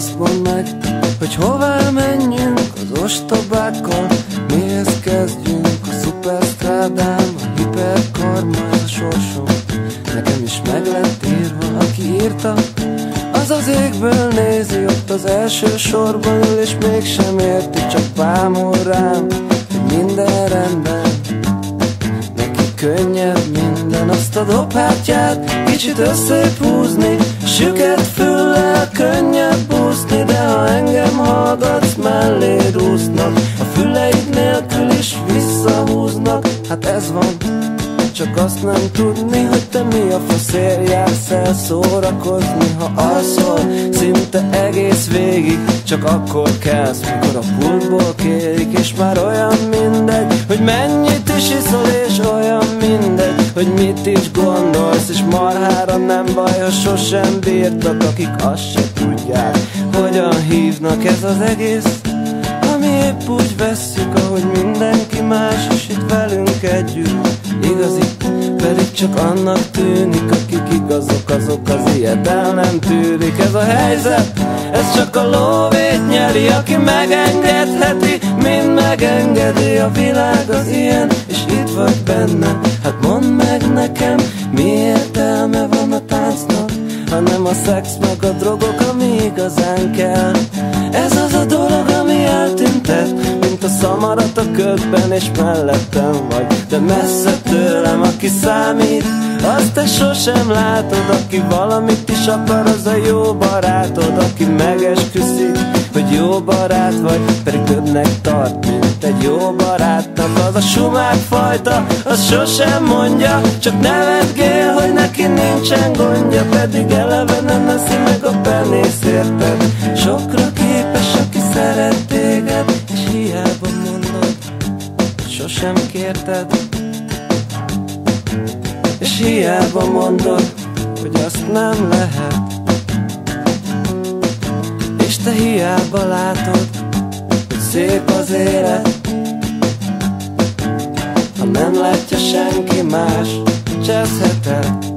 azt mondd meg, hogy hová menjünk az ostobákkal, mihez kezdjünk a szuperstrádán, a hiperkarma, ez a sorsom nekem is meg lett írva. Aki írta, az az égből nézi, ott az első sorban ül, és mégsem érti, csak bámul rám, hogy minden rendben. Neki könnyebb minden, azt a dobhártyát kicsit összép húzni, süket füllel könnyebb úszni, de ha engem hallgatsz, melléd úsznak, a füleid nélkül is visszahúznak. Hát ez van, csak azt nem tudni, hogy te mi a faszért jársz el szórakozni. Ha alszol szinte egész végig, csak akkor kelsz, mikor a pultból kérik. És már olyan mindegy, hogy mennyit is iszol, és olyan mindegy, hogy mit is gondolsz. És marhára nem baj, ha sosem bírtak, akik azt se tudják, hogyan hívnak. Ez az egész, ami épp úgy vesszük, ahogy mindenki más, és itt velünk együtt. Igazi, pedig csak annak tűnik, akik igazok, azok az ilyet el nem tűrik. Ez a helyzet, ez csak a lóvét nyeri, aki megengedheti, mind megengedi. A világ az ilyen, és itt vagy benne. Hát mondd meg nekem, mi értelme van a táncnak, hanem a szex meg a drogok, ami igazán kell. Ez az a dolog, ami eltüntet, mint a szamarat a ködben, és mellettem vagy, de messze tőlem. Aki számít, azt te sosem látod, aki valamit is akar, az a jó barátod. Aki megesküszik, hogy jó barát vagy, pedig többnek tart, mint egy jó barátnak. Az a sumák fajta, az sosem mondja, csak nevetgél, hogy neki nincsen gondja, pedig eleve nem neszi meg a penész, érted? Sokra képes, aki szeret téged, és hiába mondod, sosem kérted. És hiába mondod, hogy azt nem lehet. És te hiába látod, hogy szép az élet, ha nem látja senki más, cseszheted.